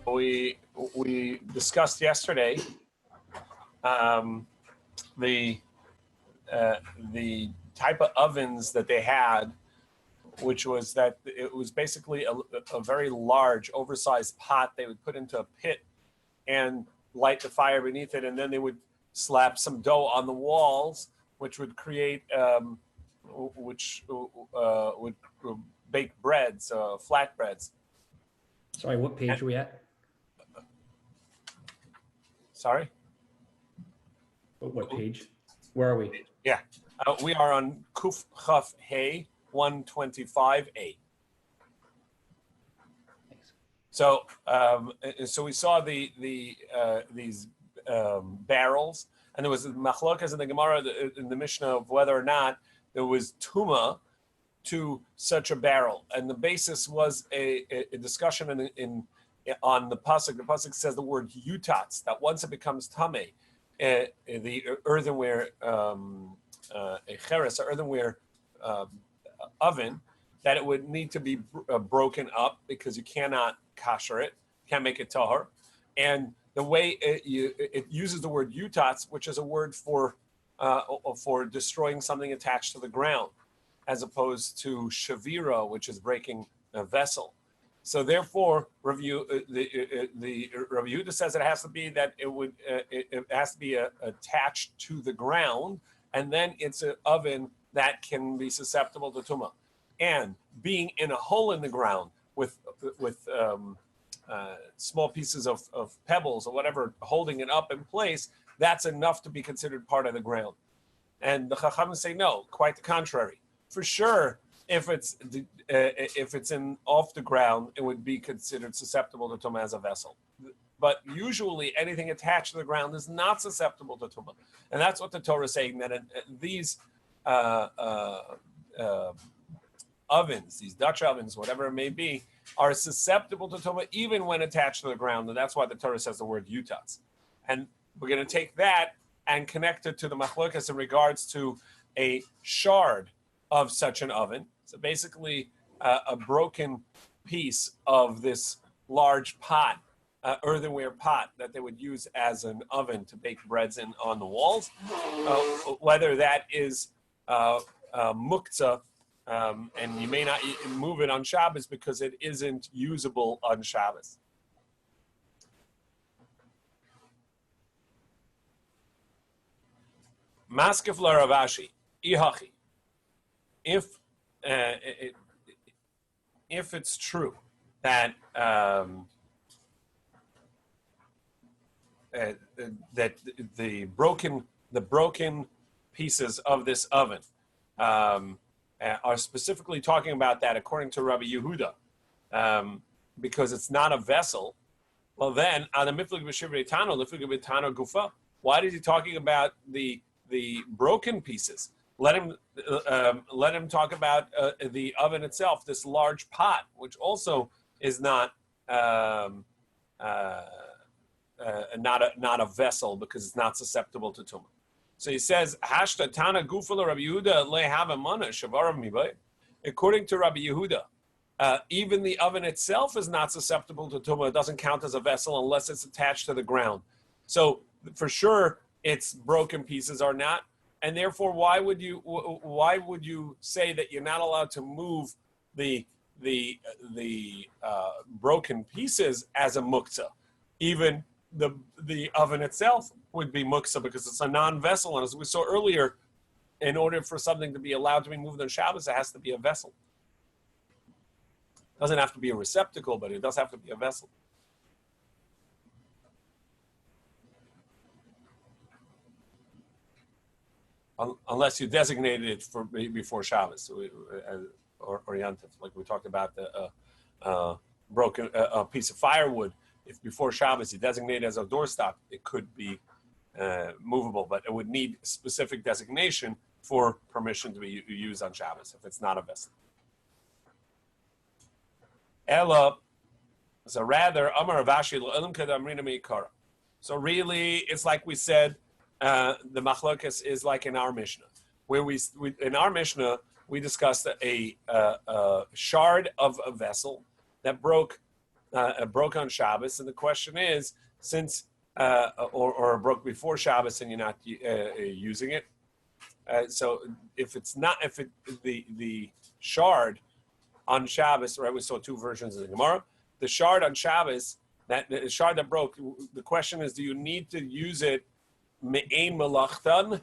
We discussed yesterday the type of ovens that they had, which was that it was basically a very large, oversized pot they would put into a pit and light the fire beneath it, and then they would slap some dough on the walls, which would create, would bake breads, flat breads. Sorry, what page are we at? Sorry? What page? Where are we? Yeah, we are on Kuf Chaf Hey 125A. So, so we saw these barrels, and there was machlokas in the Gemara in the Mishnah of whether or not there was tuma to such a barrel, and the basis was a discussion on the pasuk. The pasuk says the word yutatz, that once it becomes tameh, the earthenware a cheres, or earthenware oven, that it would need to be broken up because you cannot kasher it, can't make it tahor. And the way it uses the word yutatz, which is a word for destroying something attached to the ground, as opposed to shavira, which is breaking a vessel. So therefore, Rabbi Yehuda says it has to be that it has to be attached to the ground, and then it's an oven that can be susceptible to tumah. And being in a hole in the ground with small pieces of pebbles or whatever holding it up in place, that's enough to be considered part of the ground. And the Chachamim say no, quite the contrary. For sure, if it's in off the ground, it would be considered susceptible to tumah as a vessel. But usually, anything attached to the ground is not susceptible to tumah, and that's what the Torah is saying, that these ovens, these Dutch ovens, whatever it may be, are susceptible to tumah even when attached to the ground, and that's why the Torah says the word yutatz. And we're going to take that and connect it to the machlokas in regards to a shard of such an oven. So basically, a broken piece of this large pot, earthenware pot that they would use as an oven to bake breads in on the walls, whether that is muktzah, and you may not move it on Shabbos because it isn't usable on Shabbos. Maskef la Rav Ashi, ihachi. If it's true that that the broken pieces of this oven are specifically talking about that according to Rabbi Yehuda, because it's not a vessel, well then, why is he talking about the broken pieces? Let him talk about the oven itself, this large pot, which also is not a vessel because it's not susceptible to tumah. So he says, "Hashta Tana Gufala Rabbi Yehuda lehava mana shavarav mibay." According to Rabbi Yehuda, even the oven itself is not susceptible to tumah. It doesn't count as a vessel unless it's attached to the ground. So for sure, its broken pieces are not. And therefore, why would you say that you're not allowed to move the broken pieces as a muktzah? Even the oven itself would be muktzah because it's a non-vessel. And as we saw earlier, in order for something to be allowed to be moved on Shabbos, it has to be a vessel. It doesn't have to be a receptacle, but it does have to be a vessel. Unless you designated it for before Shabbos or Yantif, like we talked about the broken piece of firewood. If before Shabbos you designate it as a doorstop, it could be movable, but it would need specific designation for permission to be used on Shabbos if it's not a vessel. Ella, so rather, Amar Avashi Elam Kadamrina Meikara. So really, it's like we said. The machlokas is like in our Mishnah, where we in our Mishnah we discussed a shard of a vessel that broke broke on Shabbos, and the question is, since or broke before Shabbos and you're not using it, so if the shard on Shabbos, right? We saw two versions of the Gemara. The shard on Shabbos, the shard that broke. The question is, do you need to use it me'ein melachtan?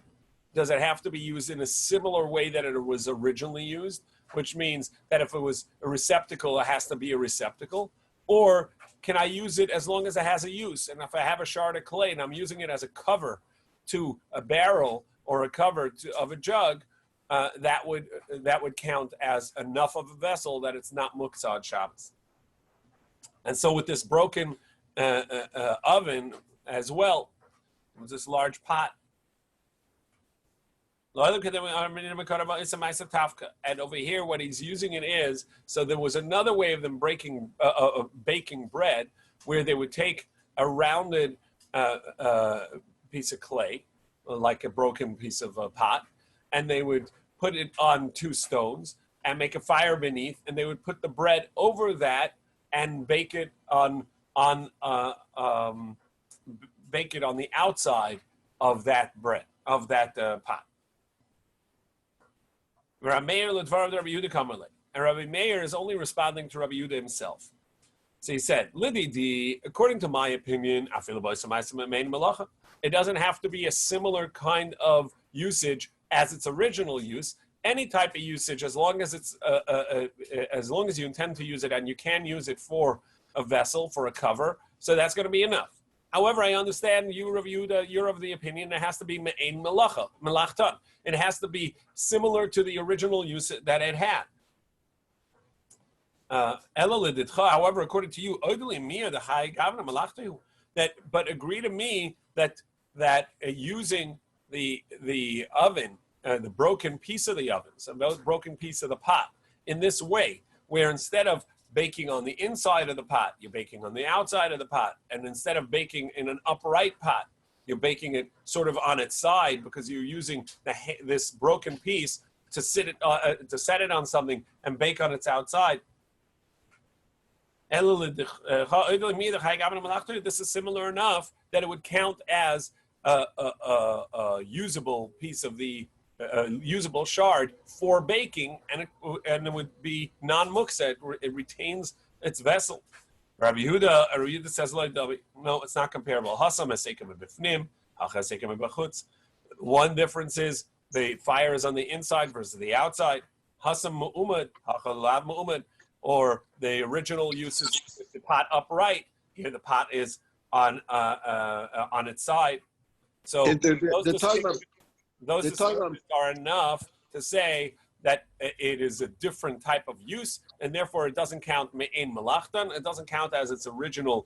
Does it have to be used in a similar way that it was originally used? Which means that if it was a receptacle, it has to be a receptacle. Or can I use it as long as it has a use? And if I have a shard of clay and I'm using it as a cover to a barrel or a cover of a jug, that would count as enough of a vessel that it's not muksad Shabbos. And so with this broken oven as well, it was this large pot. And over here, what he's using it is, so there was another way of them baking bread, where they would take a rounded piece of clay, like a broken piece of pot, and they would put it on two stones and make a fire beneath, and they would put the bread over that and bake it on the outside of that bread, of that pot. And Rabbi Meir is only responding to Rabbi Yehuda himself. So he said, according to my opinion, it doesn't have to be a similar kind of usage as its original use. Any type of usage, as long as it's as long as you intend to use it and you can use it for a vessel, for a cover, so that's going to be enough. However, I understand you, Rabbi Yehuda, you're of the opinion it has to be me'ein melachtan. It has to be similar to the original use that it had. However, according to you, but agree to me that using the oven, the broken piece of the oven, so the broken piece of the pot, in this way, where instead of baking on the inside of the pot, you're baking on the outside of the pot, and instead of baking in an upright pot, you're baking it sort of on its side because you're using this broken piece to set it on something and bake on its outside. This is similar enough that it would count as a usable piece of the usable shard for baking, and it would be non-muksa. It retains its vessel. Rabbi Yehuda says, no, it's not comparable. One difference is the fire is on the inside versus the outside. Or the original use is the pot upright. Here the pot is on its side. So those distinctions are enough to say that it is a different type of use, and therefore it doesn't count me'ein melachtan. It doesn't count as its original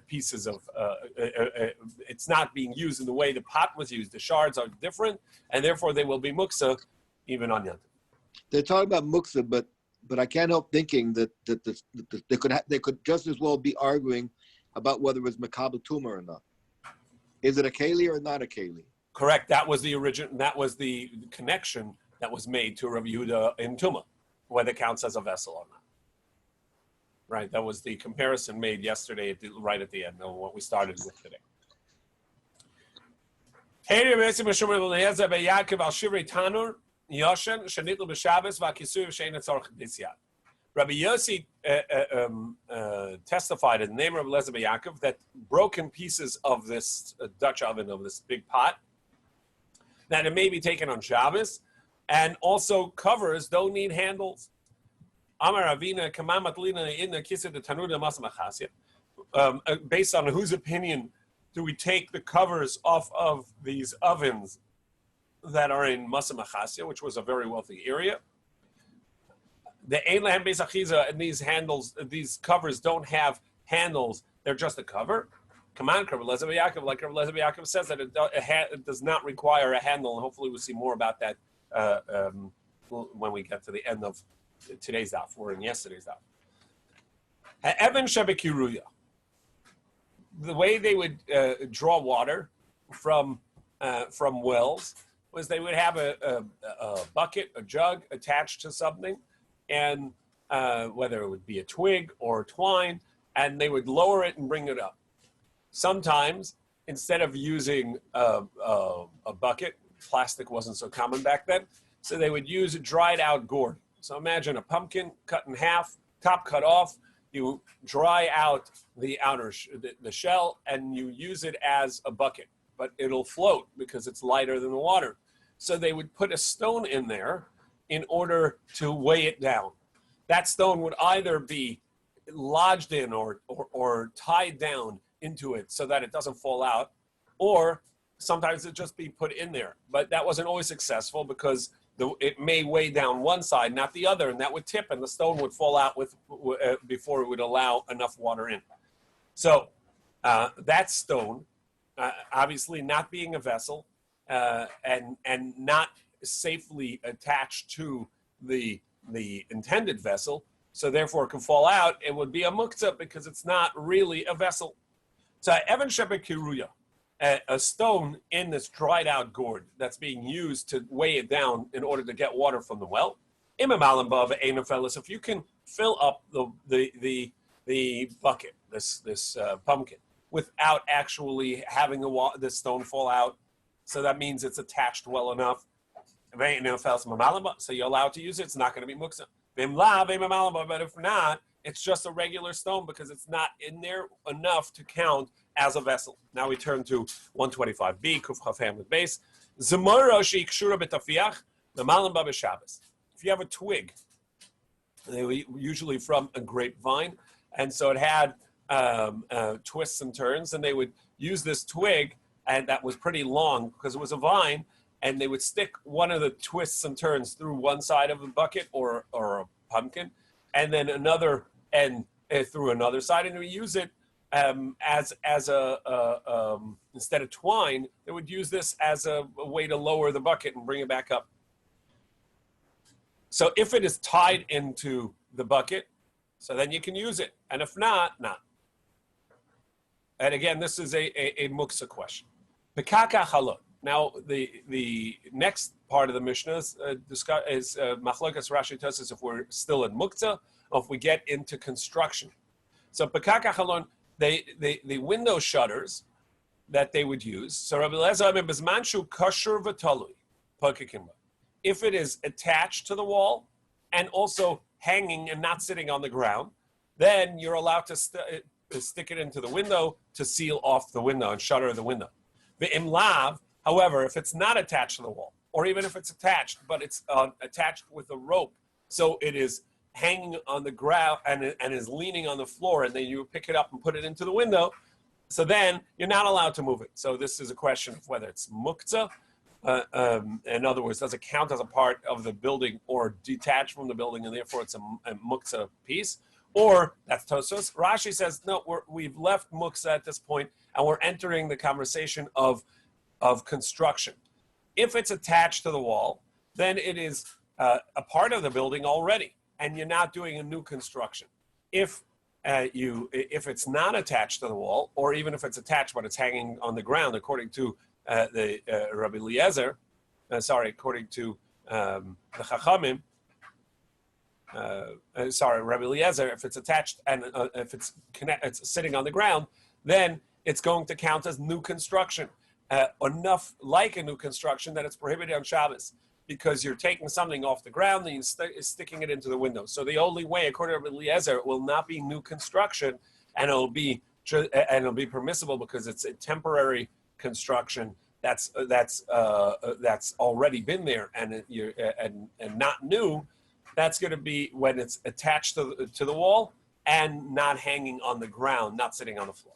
pieces of. It's not being used in the way the pot was used. The shards are different, and therefore they will be muksa even on Yom Tov. They're talking about muksa, but I can't help thinking that they could just as well be arguing about whether it was makabel tumah or not. Is it a keli or not a keli? Correct. That was the origin. That was the connection that was made to Rabbi Yehuda in Tumah, whether it counts as a vessel or not. Right. That was the comparison made yesterday, right at the end of what we started with today. Rabbi Yossi testified in the name of Rabbi Yaakov that broken pieces of this Dutch oven, of this big pot, that it may be taken on Shabbos, and also covers don't need handles. Based on whose opinion do we take the covers off of these ovens that are in Masa Machasya, which was a very wealthy area? The Ein Lahem Beis Achiza, and these handles, these covers don't have handles; they're just a cover. Come on, Rabbi Tzvi Yaakov, like Rabbi Tzvi Yaakov says that it does not require a handle, and hopefully we'll see more about that when we get to the end of today's daf or in yesterday's daf. Ha'evan shebekiruya. The way they would draw water from wells was they would have a bucket, a jug attached to something, and whether it would be a twig or twine, and they would lower it and bring it up. Sometimes, instead of using a bucket, plastic wasn't so common back then, so they would use a dried out gourd. So imagine a pumpkin cut in half, top cut off. You dry out the outer the shell, and you use it as a bucket, but it'll float because it's lighter than the water. So they would put a stone in there in order to weigh it down. That stone would either be lodged in or tied down into it so that it doesn't fall out, or sometimes it'd just be put in there. But that wasn't always successful because it may weigh down one side, not the other, and that would tip, and the stone would fall out before it would allow enough water in. So that stone, obviously not being a vessel and not safely attached to the intended vessel, so therefore it can fall out, it would be a muktzah because it's not really a vessel. So Evan Shebek Kiruya, a stone in this dried out gourd that's being used to weigh it down in order to get water from the well. If you can fill up the bucket, this pumpkin, without actually having the stone fall out, so that means it's attached well enough. So you're allowed to use it. It's not going to be muktzah. But if not, it's just a regular stone because it's not in there enough to count as a vessel. Now we turn to 125b, Kuf Chaf Hamlet base. Zemora sheikshura betafiach, l'malam ba b'Shabbos. If you have a twig, they were usually from a grapevine, and so it had twists and turns, and they would use this twig, and that was pretty long because it was a vine, and they would stick one of the twists and turns through one side of a bucket or a pumpkin, and then another end through another side, and we use it as a instead of twine, they would use this as a way to lower the bucket and bring it back up. So if it is tied into the bucket, so then you can use it, and if not, not. And again, this is a muksa question. Pekaka halot. Now the next part of the Mishnah is machlokas Rashi Tues if we're still in muksa or if we get into construction. So pekaka halon, the window shutters that they would use. So Rabbi Lezer bezmanshu kashur v'talui pakikimba. If it is attached to the wall and also hanging and not sitting on the ground, then you're allowed to stick it into the window to seal off the window and shutter the window. The imlav, however, if it's not attached to the wall, or even if it's attached, but it's attached with a rope, so it is hanging on the ground and is leaning on the floor, and then you pick it up and put it into the window, so then you're not allowed to move it. So this is a question of whether it's muktzah. In other words, does it count as a part of the building or detached from the building, and therefore it's a muktzah piece? Or that's Tosos. Rashi says, no, we've left muktzah at this point, and we're entering the conversation of construction. If it's attached to the wall, then it is a part of the building already, and you're not doing a new construction. If it's not attached to the wall, or even if it's attached but it's hanging on the ground, according to Rabbi Eliezer, according to the Chachamim, Rabbi Eliezer, if it's attached and if it's sitting on the ground, then it's going to count as new construction, enough like a new construction that it's prohibited on Shabbos, because you're taking something off the ground and you're sticking it into the window. So the only way, according to Rabbi Eliezer, it will not be new construction, and it'll be permissible because it's a temporary construction that's already been there and not new. That's going to be when it's attached to the wall and not hanging on the ground, not sitting on the floor.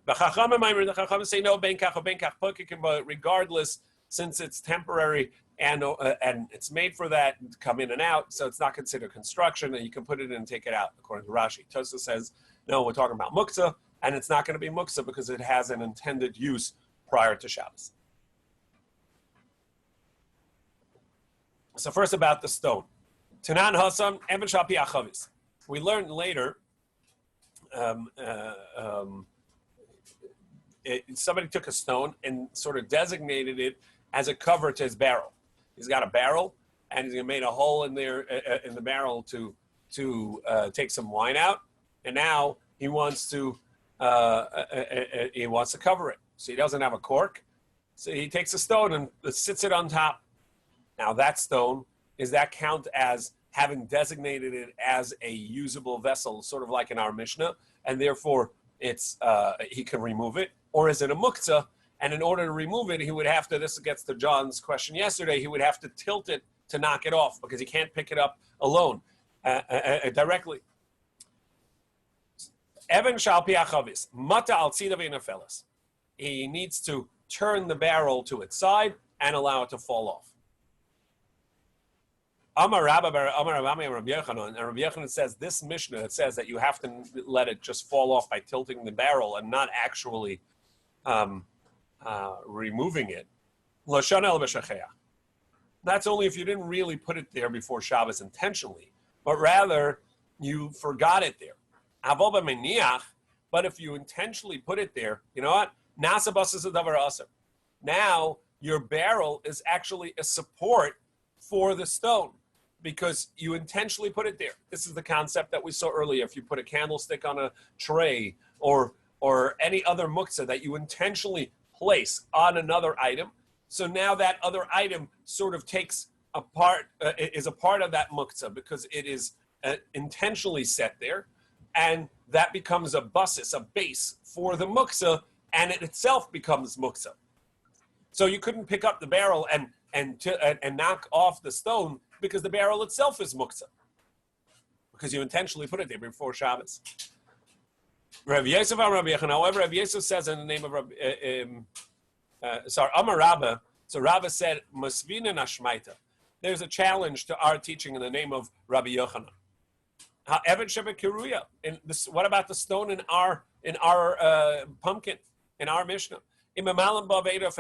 The Chachamim say no, ben kach or ben kach, but regardless, since it's temporary and it's made for that to come in and out, so it's not considered construction, and you can put it in and take it out, according to Rashi. Tosa says, no, we're talking about muktzah, and it's not going to be muktzah because it has an intended use prior to Shabbos. So first about the stone. Tanan Hasam Eben Shapi Achavis. We learned later. Somebody took a stone and sort of designated it as a cover to his barrel. He's got a barrel, and he's made a hole in there in the barrel to take some wine out, and now he wants to cover it. So he doesn't have a cork. So he takes a stone and sits it on top. Now that stone, is that count as having designated it as a usable vessel, sort of like in our Mishnah, and therefore it's he can remove it? Or is it a muktzah? And in order to remove it, he would have to, this gets to John's question yesterday, he would have to tilt it to knock it off because he can't pick it up alone, directly. Evan shalpi achavis, mata al tzida v'nefeles. He needs to turn the barrel to its side and allow it to fall off. Amar Rabbi Rabbi Yochanan, and Rabbi Yochanan says this Mishnah, it says that you have to let it just fall off by tilting the barrel and not actually removing it. That's only if you didn't really put it there before Shabbos intentionally, but rather you forgot it there. But if you intentionally put it there, you know what? Now your barrel is actually a support for the stone because you intentionally put it there. This is the concept that we saw earlier. If you put a candlestick on a tray or any other muktzah that you intentionally place on another item, so now that other item sort of takes a part, is a part of that muktzah because it is intentionally set there, and that becomes a basis, a base for the muktzah, and it itself becomes muktzah. So you couldn't pick up the barrel and knock off the stone because the barrel itself is muktzah, because you intentionally put it there before Shabbos. Rabbi Yosef Rabbi Yochanan, however, Rabbi Yosef says in the name of Amar Rabba. So Rabba said, Masvina Nashmaita. There's a challenge to our teaching in the name of Rabbi Yochanan. What about the stone in our pumpkin, in our Mishnah? It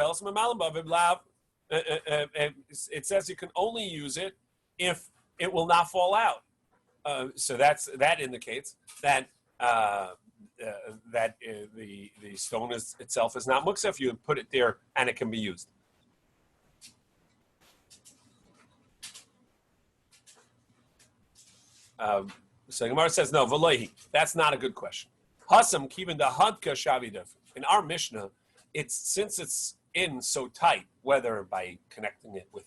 says you can only use it if it will not fall out. So that indicates that the stone itself is not muktzah if you put it there and it can be used. So Gemara says, no, v'lohi. That's not a good question. Hasam kivin da hadka shavidav. In our Mishnah, since it's in so tight, whether by connecting it with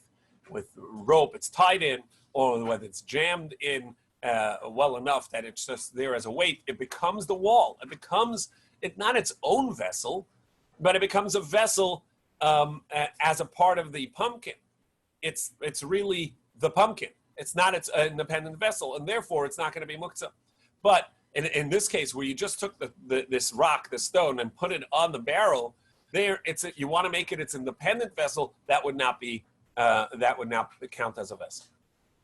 rope, it's tied in, or whether it's jammed in well enough that it's just there as a weight, it becomes the wall. It becomes not its own vessel, but it becomes a vessel as a part of the pumpkin. It's really the pumpkin. It's not its independent vessel, and therefore it's not going to be muktzah. But in this case, where you just took this rock, this stone, and put it on the barrel, you want to make it its independent vessel. That would not count as a vessel.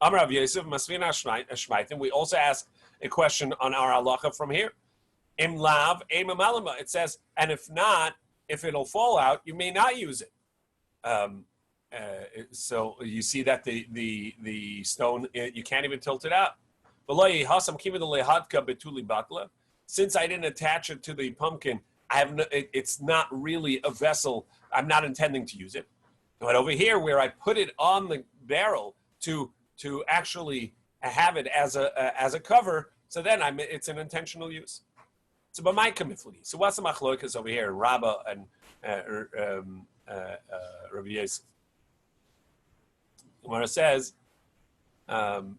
Amar Rav Yosef Masvina Ashmaitim. We also ask a question on our halacha from here. Im lav im amalama. It says, and if not, if it'll fall out, you may not use it. So you see that the stone, you can't even tilt it out. Since I didn't attach it to the pumpkin, it's not really a vessel. I'm not intending to use it. But over here, where I put it on the barrel to actually have it as a cover, so then it's an intentional use. So, but my kamifli. So what's the machlokas over here? Rabba and Rabbi Yosef. Gemara says, Marsav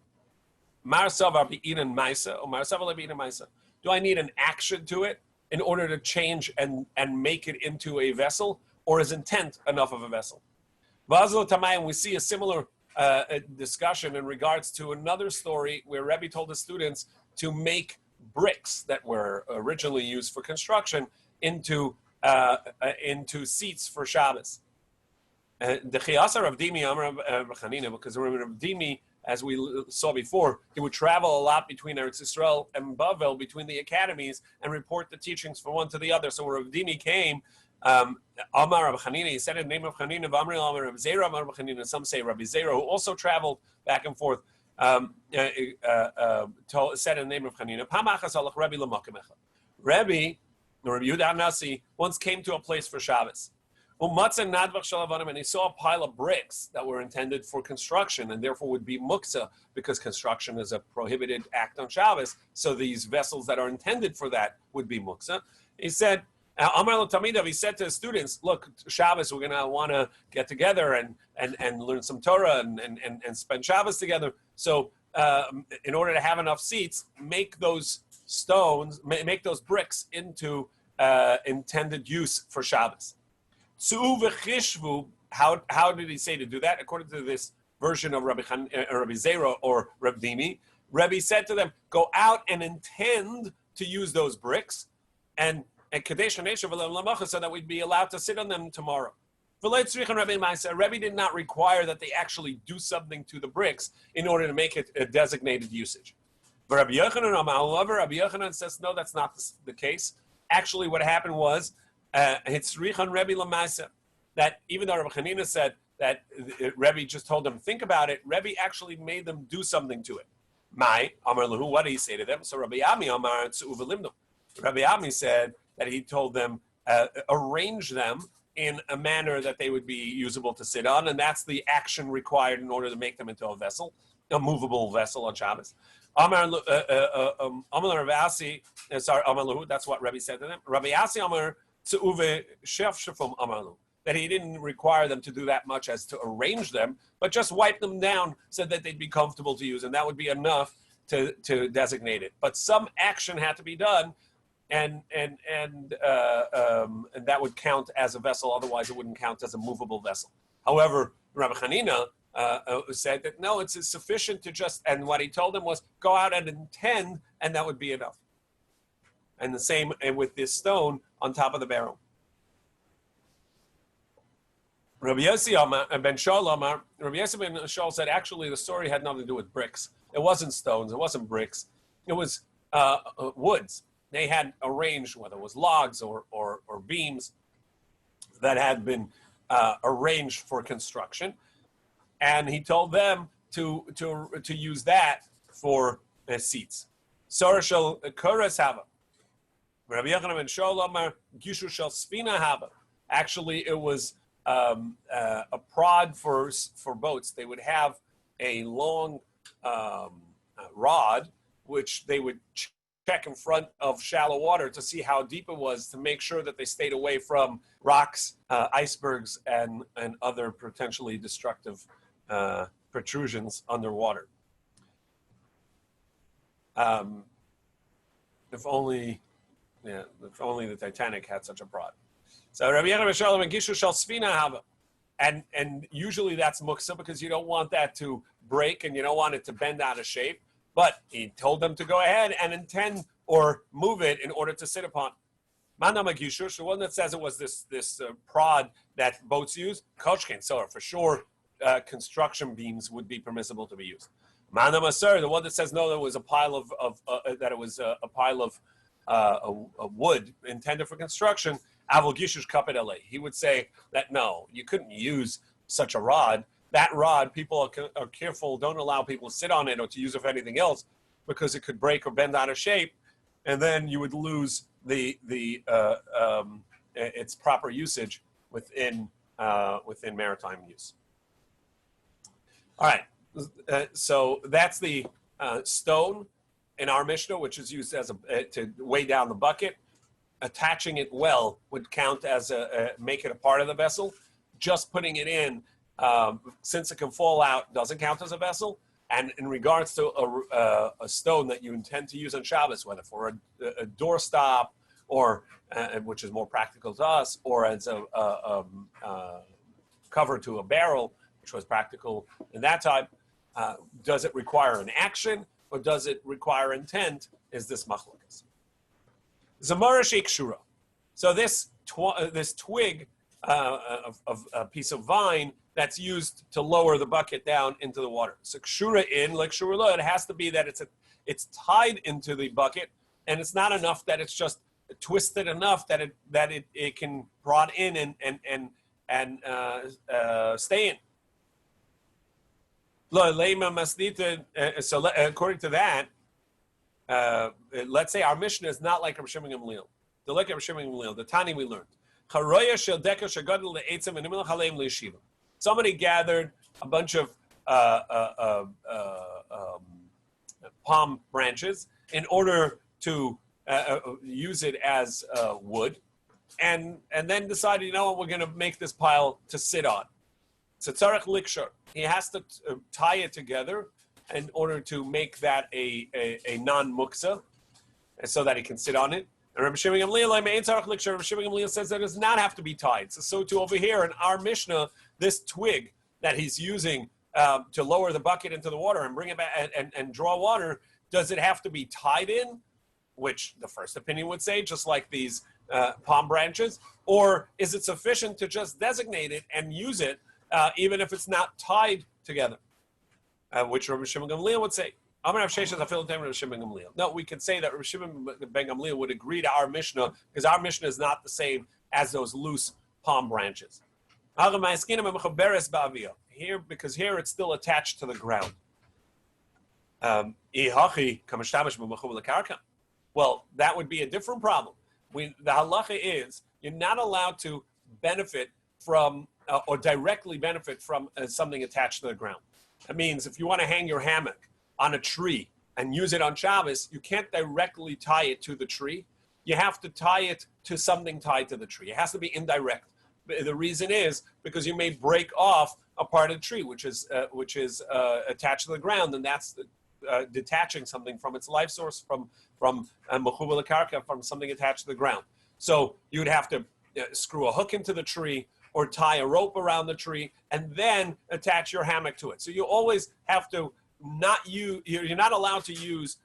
Inan Maisa or Marsav Inan Maisa. Do I need an action to it in order to change and make it into a vessel, or is intent enough of a vessel? Vazal Tamayim, we see a similar discussion in regards to another story where Rebbe told his students to make bricks that were originally used for construction into seats for Shabbos. The Chiyasar of Dimi Amar Chanina, because remember Dimi, as we saw before, he would travel a lot between Eretz Yisrael and Bavel, between the academies, and report the teachings from one to the other. So when Rav Dimi came, Amar Rav Chanina, he said in the name of Chanina, V'amri Amar Rav Zera Amar Rav Chanina, some say Rabbi Zera, who also traveled back and forth, said in the name of Chanina, Pamachas alach Rabbi l'makom echad. Rabbi Yehuda Nasi once came to a place for Shabbos. And he saw a pile of bricks that were intended for construction and therefore would be muksa because construction is a prohibited act on Shabbos. So these vessels that are intended for that would be muksa. He said, he said to his students, look, Shabbos, we're going to want to get together and learn some Torah and spend Shabbos together. So in order to have enough seats, make those bricks into intended use for Shabbos. How did he say to do that? According to this version of Rabbi Zera or Rabbi Dimi, Rabbi said to them, go out and intend to use those bricks and Kadesh so that we'd be allowed to sit on them tomorrow. Rabbi did not require that they actually do something to the bricks in order to make it a designated usage. But Rabbi Yochanan says, no, that's not the case. Actually, what happened was, that even though Rabbi Hanina said that Rabbi just told them, think about it, Rabbi actually made them do something to it. What did he say to them? So Rabbi Ami said that he told them, arrange them in a manner that they would be usable to sit on, and that's the action required in order to make them into a vessel, a movable vessel on Shabbos. That's what Rabbi said to them. Rabbi Asi Amar that he didn't require them to do that much as to arrange them, but just wipe them down so that they'd be comfortable to use, and that would be enough to designate it. But some action had to be done, and that would count as a vessel. Otherwise, it wouldn't count as a movable vessel. However, Rabbi Hanina said that no, it's sufficient to just, and what he told them was go out and intend, and that would be enough. And the same with this stone on top of the barrel. Rabbi Yossi ben Shaul said actually the story had nothing to do with bricks. It wasn't stones. It wasn't bricks. It was woods. They had arranged, whether it was logs or beams that had been arranged for construction, and he told them to use that for seats. Sorah shel koras hava. Rabbi Yochanan ben Shaul Amar gishu shel sfina hava. Actually, it was a prod for boats. They would have a long rod, which they would check in front of shallow water to see how deep it was, to make sure that they stayed away from rocks, icebergs, and other potentially destructive protrusions underwater. If only the Titanic had such a prod. So Rabbi Yochanan ben Shaul and gishu shel sfina hava, and usually that's muksa because you don't want that to break and you don't want it to bend out of shape. But he told them to go ahead and intend or move it in order to sit upon. Manama gishu, the one that says it was this prod that boats use, koshken, so for sure construction beams would be permissible to be used. Manama sir, the one that says no, there was a pile of wood intended for construction. Avol gishush kapet elei. He would say that no, you couldn't use such a rod. That rod, people are careful, don't allow people to sit on it or to use it for anything else because it could break or bend out of shape, and then you would lose its proper usage within maritime use. All right, so that's the stone in our Mishnah, which is used as to weigh down the bucket. Attaching it well would count as make it a part of the vessel. Just putting it in, since it can fall out, doesn't count as a vessel. And in regards to a stone that you intend to use on Shabbos, whether for a doorstop or which is more practical to us, or as a cover to a barrel, which was practical in that time, does it require an action or does it require intent? Is this machlokas? Zamara sheik shura. So this twig of a piece of vine that's used to lower the bucket down into the water. So kshura in, like shura lo, it has to be that it's tied into the bucket, and it's not enough that it's just twisted enough that it can prod in and stay in. So according to that, let's say our Mishnah is not like Rabbi Shimon Gamliel. The like Rabbi Shimon Gamliel, the Tani we learned Somebody gathered a bunch of palm branches in order to use it as wood, and then decided, you know what, we're going to make this pile to sit on. So tzarech likshor, he has to tie it together in order to make that a non-muksa, so that he can sit on it. And Rabbi Shimon Gamliel says that it does not have to be tied. So too over here in our Mishnah, this twig that he's using to lower the bucket into the water and bring it back and draw water, does it have to be tied in? Which the first opinion would say, just like these palm branches, or is it sufficient to just designate it and use it, even if it's not tied together? Which Rabbi Shimon Gamliel would say. No, we can say that Rabbi Shimon ben Gamliel would agree to our Mishnah, because our Mishnah is not the same as those loose palm branches. Here, because here it's still attached to the ground. Well, that would be a different problem. The halacha is you're not allowed to benefit from or directly benefit from something attached to the ground. That means if you want to hang your hammock on a tree and use it on Shabbos, you can't directly tie it to the tree. You have to tie it to something tied to the tree. It has to be indirect. The reason is because you may break off a part of the tree, which is attached to the ground, and that's detaching something from its life source, from mechubel karka, from something attached to the ground. So you would have to screw a hook into the tree or tie a rope around the tree and then attach your hammock to it. So you always have to you're not allowed to use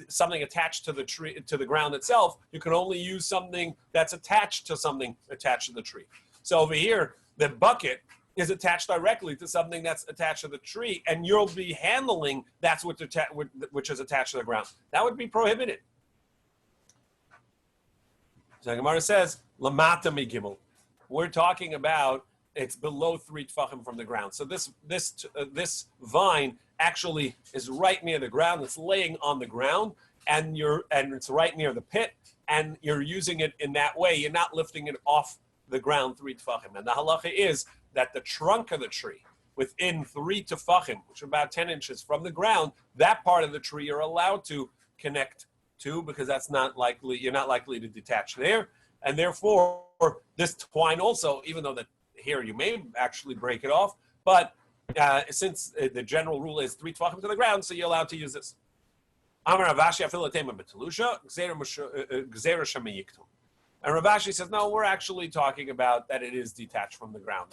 something attached to the tree, to the ground itself. You can only use something that's attached to something attached to the tree. So over here, the bucket is attached directly to something that's attached to the tree, and you'll be handling that's which is attached to the ground. That would be prohibited. So Gemara says, Lamata migimel. We're talking about it's below 3 tefachim from the ground. So this vine actually is right near the ground. It's laying on the ground, and it's right near the pit, and you're using it in that way. You're not lifting it off the ground 3 tefachim. And the halacha is that the trunk of the tree, within 3 tefachim, which are about 10 inches from the ground, that part of the tree you're allowed to connect to, because you're not likely to detach there. And therefore, this twine also, even though that here you may actually break it off, but since the general rule is 3 tefachim to the ground, so you're allowed to use this. And Rav Ashi says, no, we're actually talking about that it is detached from the ground,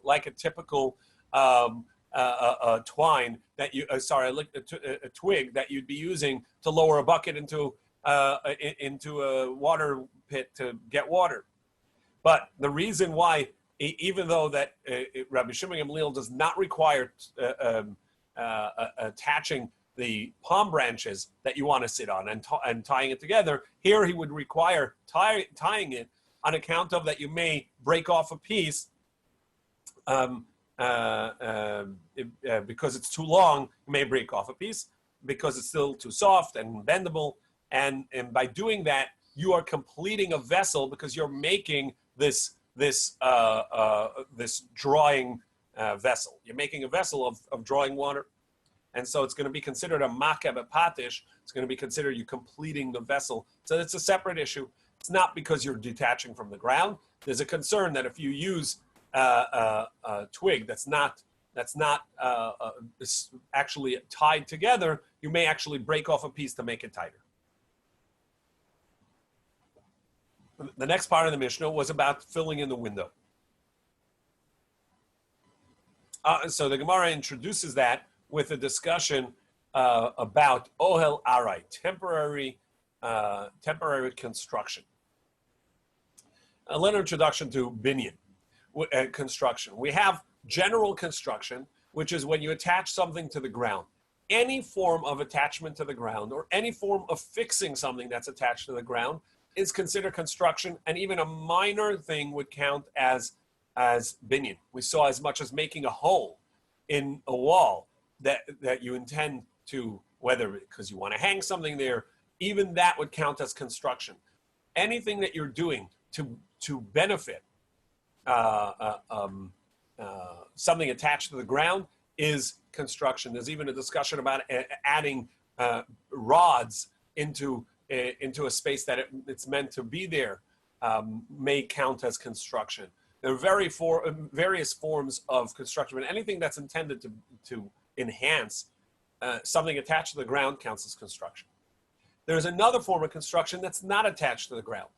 like a typical twine that a twig that you'd be using to lower a bucket into a water pit to get water. But the reason why, even though that Rabbi Shimon Gamliel does not require attaching the palm branches that you want to sit on and tying it together, here he would require tying it on account of that you may break off a piece because it's too long. You may break off a piece because it's still too soft and bendable, and by doing that you are completing a vessel, because you're making this drawing vessel. You're making a vessel of drawing water. And so it's going to be considered a makeh patish. It's going to be considered you completing the vessel. So it's a separate issue. It's not because you're detaching from the ground. There's a concern that if you use a twig that's not actually tied together, you may actually break off a piece to make it tighter. The next part of the Mishnah was about filling in the window. So the Gemara introduces that with a discussion about ohel arai, temporary construction. A little introduction to binyan, construction. We have general construction, which is when you attach something to the ground. Any form of attachment to the ground or any form of fixing something that's attached to the ground is considered construction, and even a minor thing would count as binyan. We saw as much as making a hole in a wall that you intend to, whether because you want to hang something there, even that would count as construction. Anything that you're doing to benefit something attached to the ground is construction. There's even a discussion about adding rods into a space that it's meant to be there, may count as construction. There are various forms of construction, but anything that's intended to enhance something attached to the ground counts as construction. There's another form of construction that's not attached to the ground.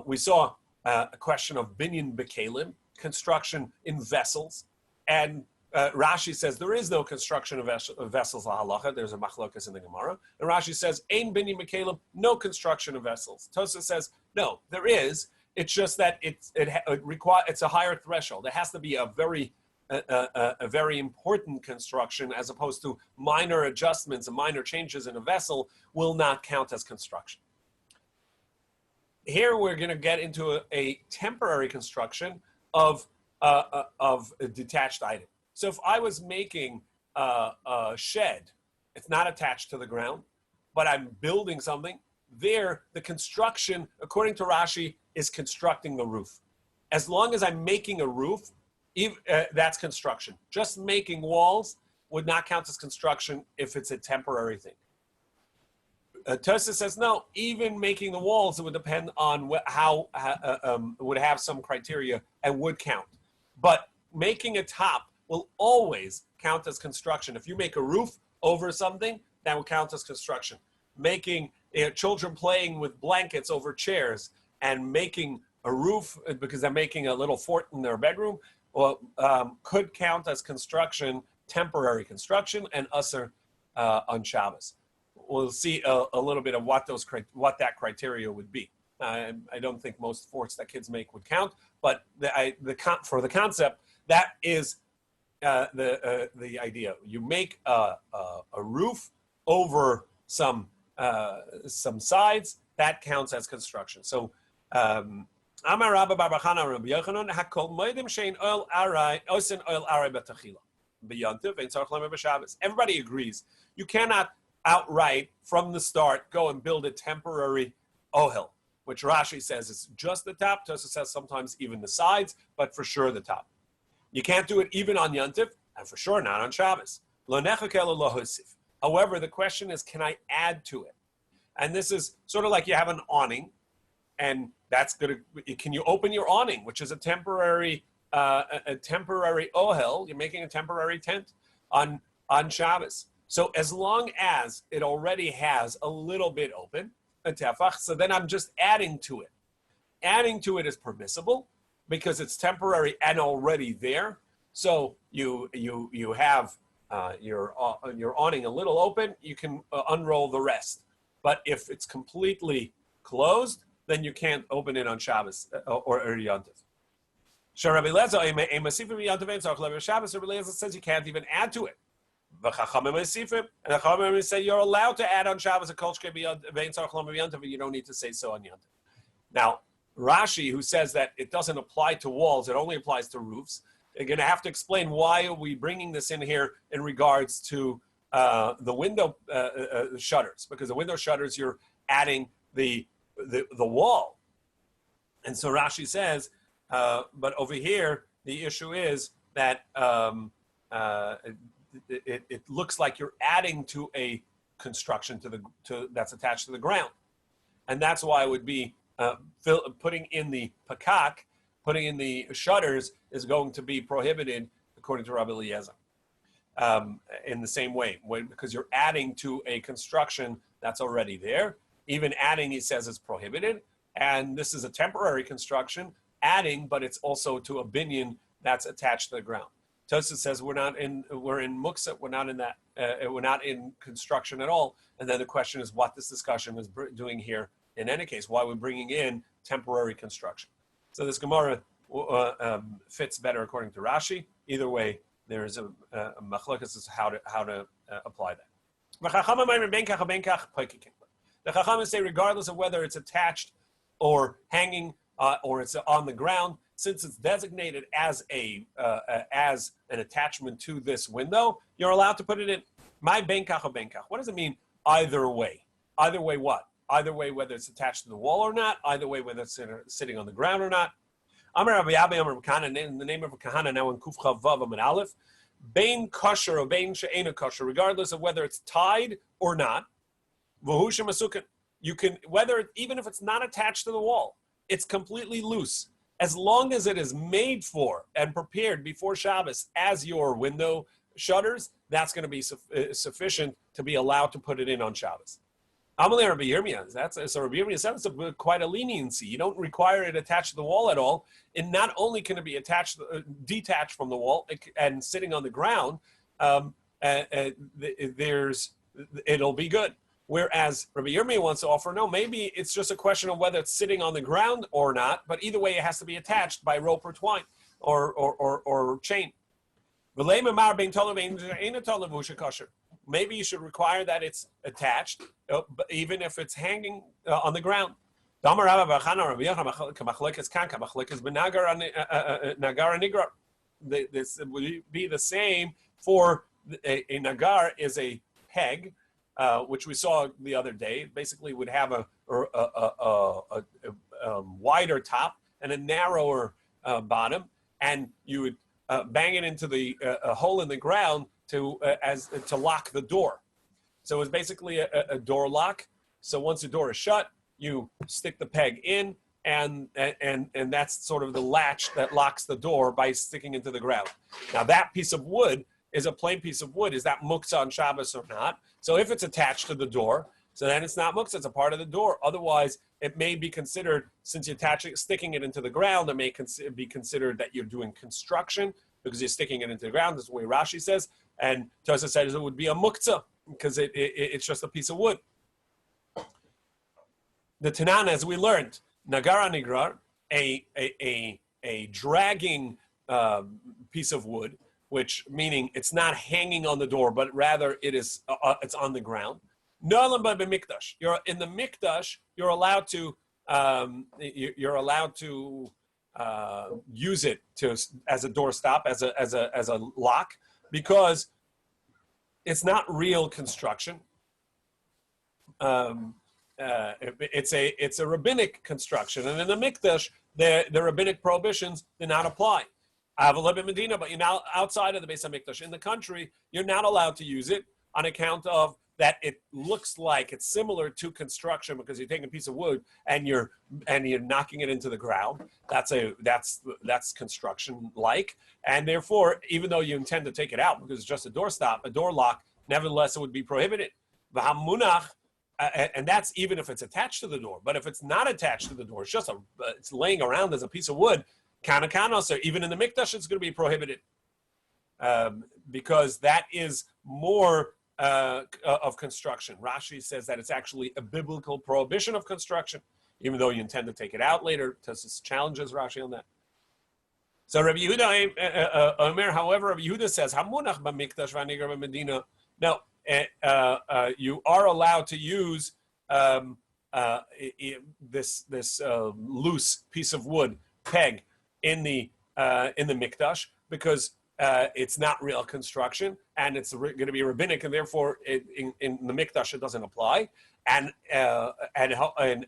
We saw a question of binyan bekalim, construction in vessels, and Rashi says there is no construction of vessels la halacha. There's a machlokas in the Gemara, and Rashi says ein binyan bekalim, no construction of vessels. Tosa says no, there is. It's just that it's a higher threshold. It has to be a very important construction, as opposed to minor adjustments and minor changes in a vessel will not count as construction. Here we're going to get into a temporary construction of a detached item. So if I was making a shed, it's not attached to the ground, but I'm building something. There, the construction, according to Rashi, is constructing the roof. As long as I'm making a roof, that's construction. Just making walls would not count as construction if it's a temporary thing. Tosa says no. Even making the walls, it would depend on how would have some criteria and would count. But making a top will always count as construction. If you make a roof over something, that will count as construction. Making children playing with blankets over chairs and making a roof because they're making a little fort in their bedroom, could count as construction, temporary construction, and usher on Shabbos. We'll see a little bit of what that criteria would be. I don't think most forts that kids make would count, but for the concept, that is the idea. You make a roof over some sides, that counts as construction. So, Amar Rabba Bar Chana Rabbi Yochanan Hakol Moedim Shein Oil Arai Osin Oil Arai Betachila B'Yontiv Ein Tzarich Lamer B'Shabbos. Everybody agrees you cannot outright from the start go and build a temporary ohel, which Rashi says is just the top. Tosa says sometimes even the sides, but for sure the top. You can't do it even on Yontiv, and for sure not on Shabbos. Lo nechakel lo hosif. However, the question is, can I add to it? And this is sort of like you have an awning, and that's good. Can you open your awning, which is a temporary ohel? You're making a temporary tent on Shabbos. So as long as it already has a little bit open, a tefach, so then I'm just adding to it. Adding to it is permissible because it's temporary and already there. So you have your awning a little open, you can unroll the rest. But if it's completely closed, then you can't open it on Shabbos or Yontif. Rabbi Eliezer says you can't even add to it. And the Chachamim say you're allowed to add on Shabbos a kolshke b'yontif, but you don't need to say so on Yontif. Now, Rashi, who says that it doesn't apply to walls, it only applies to roofs, they're going to have to explain why are we bringing this in here in regards to the window shutters, because the window shutters you're adding the wall, and so Rashi says, but over here the issue is that it looks like you're adding to a construction to that's attached to the ground, and that's why it would be putting in the pakak, putting in the shutters is going to be prohibited according to Rabbi Eliezer. In the same way, because you're adding to a construction that's already there. Even adding, he says, is prohibited, and this is a temporary construction, adding, but it's also to a binyan that's attached to the ground. Tosa says we're in muksa, we're not in that, we're not in construction at all. And then the question is what this discussion is doing here. In any case, why we're bringing in temporary construction. So this Gemara fits better according to Rashi. Either way, there is a machlokas as to how to apply that. The Chachamim say regardless of whether it's attached or hanging or it's on the ground, since it's designated as an attachment to this window, you're allowed to put it in. My benkach or benkach. What does it mean? Either way. Either way, what? either way, whether it's attached to the wall or not, either way, whether it's sitting on the ground or not. Amar Rabbi Abi, Amar Kahana, in the name of Kahana, now in Kuf Chav Vav Amid Aleph, Bain kosher or Bain she'ena kosher, regardless of whether it's tied or not, V'hu shemasukin, you can, whether, even if it's not attached to the wall, it's completely loose. As long as it is made for and prepared before Shabbos as your window shutters, that's going to be sufficient to be allowed to put it in on Shabbos. Amalei Rabbi Yirmiyah, so Rabbi Yirmiyah said it's quite a leniency. You don't require it attached to the wall at all. And not only can it be attached, detached from the wall and sitting on the ground, it'll be good. Whereas Rabbi Yirmiyah wants to offer, no, maybe it's just a question of whether it's sitting on the ground or not, but either way, it has to be attached by rope or twine or chain. Maybe you should require that it's attached, even if it's hanging on the ground. This would be the same for a nagar is a peg, which we saw the other day. It basically would have a wider top and a narrower bottom, and you would bang it into the hole in the ground to lock the door. So it's basically a door lock. So once the door is shut, you stick the peg in, and that's sort of the latch that locks the door by sticking into the ground. Now that piece of wood is a plain piece of wood. Is that muktzah on Shabbos or not? So if it's attached to the door, so then it's not muktzah, it's a part of the door. Otherwise, it may be considered, since you're sticking it into the ground, it may be considered that you're doing construction because you're sticking it into the ground. That's the way Rashi says. And Tosa says it would be a muktzah because it's just a piece of wood. The Tanan, as we learned, Nagara Nigrar, a dragging piece of wood, which meaning it's not hanging on the door, but rather it's on the ground. You're in the mikdash. You're allowed to use it as a doorstop, as a lock, because it's not real construction. It's a rabbinic construction, and in the mikdash, the rabbinic prohibitions do not apply. I have a little bit Medina, but you're now outside of the Beis HaMikdash. In the country, you're not allowed to use it on account of that it looks like it's similar to construction because you're taking a piece of wood and you're knocking it into the ground. That's construction like, and therefore, even though you intend to take it out because it's just a door lock, nevertheless it would be prohibited. V'hamunach, and that's even if it's attached to the door. But if it's not attached to the door, it's laying around as a piece of wood. Kana, so even in the mikdash, it's going to be prohibited because that is more of construction. Rashi says that it's actually a biblical prohibition of construction, even though you intend to take it out later. Tosis challenges Rashi on that. So Rabbi Yehuda Omer, however, Rabbi Yehuda says Hamunach b'mikdash v'anigar b'medina. Now you are allowed to use this loose piece of wood peg in the mikdash because it's not real construction and it's going to be rabbinic, and therefore in the mikdash it doesn't apply. And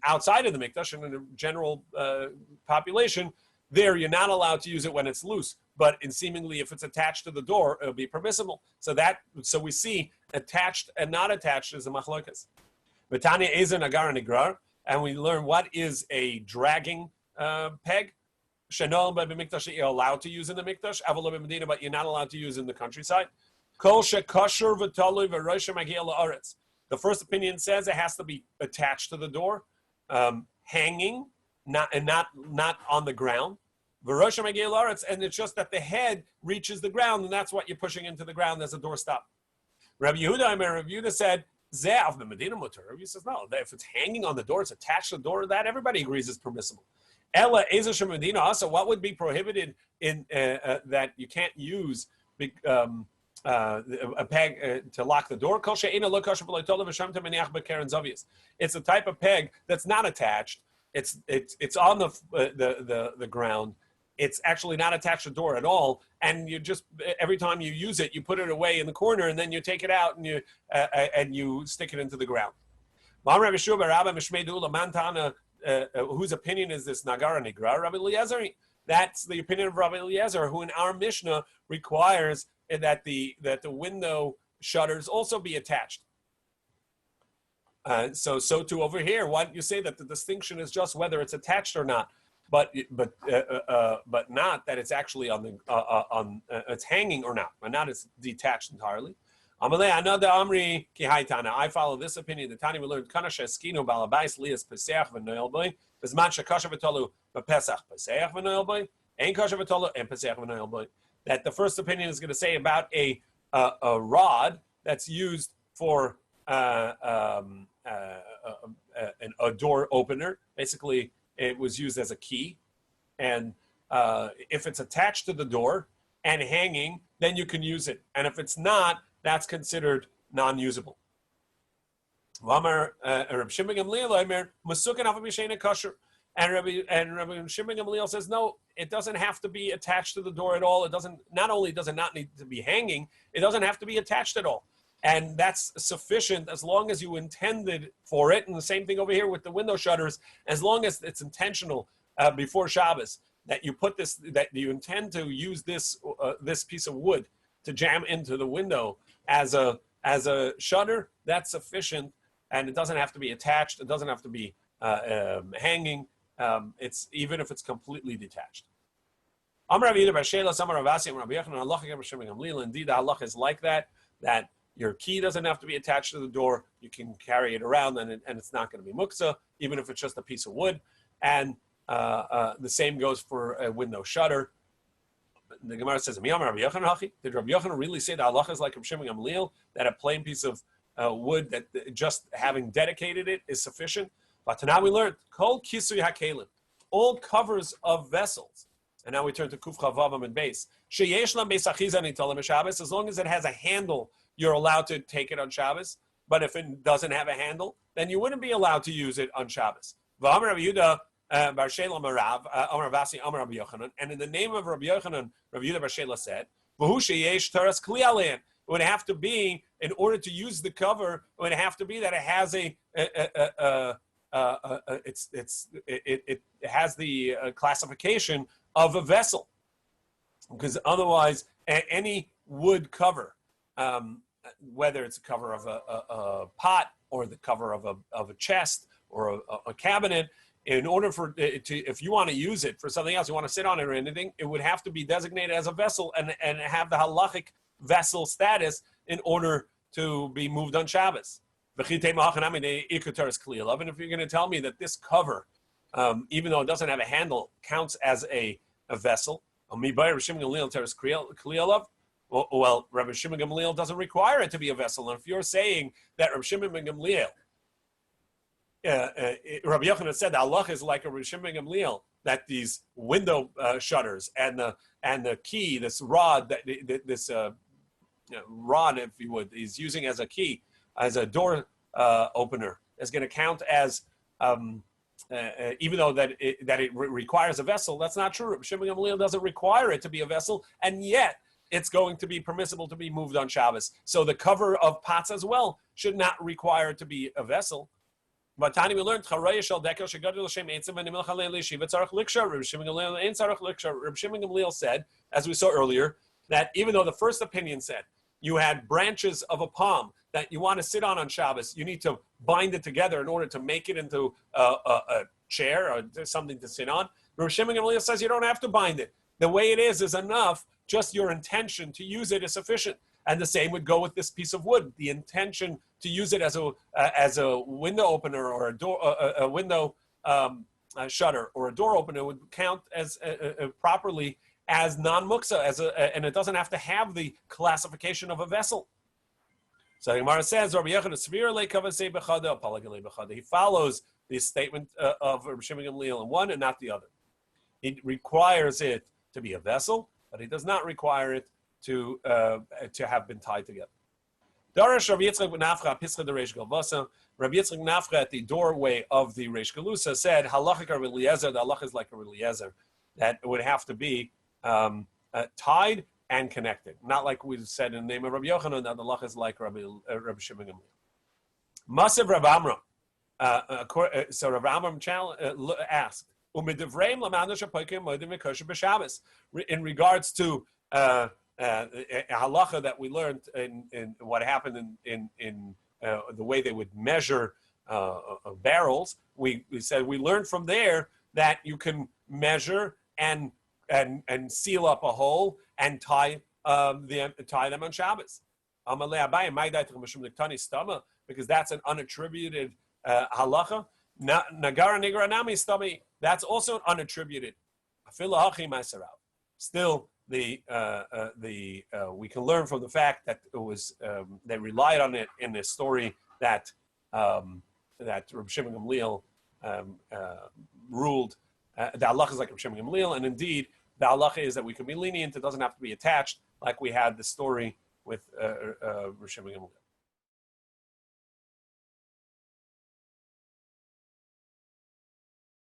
outside of the mikdash and in the general population, there you're not allowed to use it when it's loose. But seemingly, if it's attached to the door, it'll be permissible. So we see attached and not attached is a machlokas. V'tanya ezer nagar nigrar, and we learn what is a dragging peg. Shenol b'mikdash you're allowed to use in the mikdash, aval b'medina, but you're not allowed to use in the countryside. Kol shekasher v'talui v'rosh magiel la'aretz. The first opinion says it has to be attached to the door, hanging, not on the ground. V'rosh magiel la'aretz, and it's just that the head reaches the ground, and that's what you're pushing into the ground as a doorstop. Rabbi Yehuda said, Ze'av b'medina mutar. Rabbi says, no, if it's hanging on the door, it's attached to the door, that everybody agrees is permissible. Ella ezer shemedina also, what would be prohibited in that you can't use a peg to lock the door? It's a type of peg that's not attached. It's on the ground. It's actually not attached to the door at all. And you just every time you use it, you put it away in the corner, and then you take it out and you stick it into the ground. Whose opinion is this? Nagara Nigra, Rabbi Eliezer. That's the opinion of Rabbi Eliezer, who in our Mishnah requires that the window shutters also be attached. So too over here. Why don't you say that the distinction is just whether it's attached or not, but not that it's actually on the it's hanging or not, but not it's detached entirely. I follow this opinion. The Tani we learned Kanasha Eskino Balabais Lias Pesach V'Noel Boy Bizman Shakasha V'Tolu Pesach Pesach V'Noel Boy Ein Kasha V'Tolu and Pesach V'Noel Boy. That the first opinion is going to say about a rod that's used for a door opener. Basically, it was used as a key, and if it's attached to the door and hanging, then you can use it. And if it's not, that's considered non-usable. And Rabbi Shimon Gamliel says, no, it doesn't have to be attached to the door at all. It doesn't. Not only does it not need to be hanging, it doesn't have to be attached at all. And that's sufficient as long as you intended for it. And the same thing over here with the window shutters, as long as it's intentional before Shabbos that you put this, that you intend to use this piece of wood to jam into the window as a shutter, that's sufficient, and it doesn't have to be attached. It doesn't have to be hanging. It's even if it's completely detached. Indeed, the halach is like that. That your key doesn't have to be attached to the door. You can carry it around, and it's not going to be muksa, even if it's just a piece of wood. And the same goes for a window shutter. The Gemara says, did Rabbi Yochanan really say the halacha is like Rabbi Shimon Gamliel, that a plain piece of wood that just having dedicated it is sufficient? But now we learned kol kisui hakelim, all covers of vessels. And now we turn to Kuf Chavavam and base. Sheyesh lam beis achizah nitolim Shabbos. As long as it has a handle, you're allowed to take it on Shabbos. But if it doesn't have a handle, then you wouldn't be allowed to use it on Shabbos. V'amar Rabbi Yehuda Bar Shela Marav, Amar Vasi, Amar Rabbi Yochanan, and in the name of Rabbi Yochanan, Rabbi Yehuda Bar Shela said, "V'hu sheyesh taras kli alein." It would have to be, in order to use the cover, it would have to be that it has it has the classification of a vessel, because otherwise any wood cover, whether it's a cover of a pot or the cover of a chest or a cabinet, in order for it to, if you want to use it for something else, you want to sit on it or anything, it would have to be designated as a vessel and have the halachic vessel status in order to be moved on Shabbos. And if you're going to tell me that this cover, even though it doesn't have a handle, counts as a vessel, well, Rabbi Shimon Gamliel doesn't require it to be a vessel. And if you're saying that Rabbi Shimon Gamliel, Rabbi Yochanan said that Allah is like a Rabbi Shimon Gamliel, that these window shutters and the key, this rod, this rod, if you would, he's using as a key, as a door opener, is going to count as, even though that it requires a vessel. That's not true. Rabbi Shimon Gamliel doesn't require it to be a vessel, and yet it's going to be permissible to be moved on Shabbos. So the cover of pots as well should not require it to be a vessel. But Tani, we learned Rabbi Shimon Gamliel said, as we saw earlier, that even though the first opinion said you had branches of a palm that you want to sit on Shabbos, you need to bind it together in order to make it into a chair or something to sit on. Rabbi Shimon Gamliel says you don't have to bind it. The way it is enough. Just your intention to use it is sufficient. And the same would go with this piece of wood. The intention to use it as a window opener or a window shutter or a door opener would count as properly as non-muksa, and it doesn't have to have the classification of a vessel. So the Gemara says, he follows the statement of Rabbi Shimon Gamliel in one and not the other. He requires it to be a vessel, but he does not require it to have been tied together. Darash Rabbi Yitzchak Nafcha Pischa de Reish Galvasa. Rabbi Yitzchak Nafcha at the doorway of the Reish Galusa said, "Halachic Rabbi Eliezer, the halacha is like Rabbi Eliezer, that it would have to be tied and connected, not like we said in the name of Rabbi Yochanan that the halacha is like Rabbi Shimon Gamliel." Masev Rav Amram, So Rav Rambam asked, in regards to halacha that we learned in what happened in the way they would measure barrels, we said we learned from there that you can measure and seal up a hole and tie them on Shabbos. Because that's an unattributed halacha. Nagara nigra nami stami. That's also an unattributed. Still, we can learn from the fact that it was they relied on it in this story that Rabbi Shimon Gamliel ruled. The halacha is like Rabbi Shimon Gamliel, and indeed the halacha is that we can be lenient. It doesn't have to be attached, like we had the story with Rabbi Shimon Gamliel.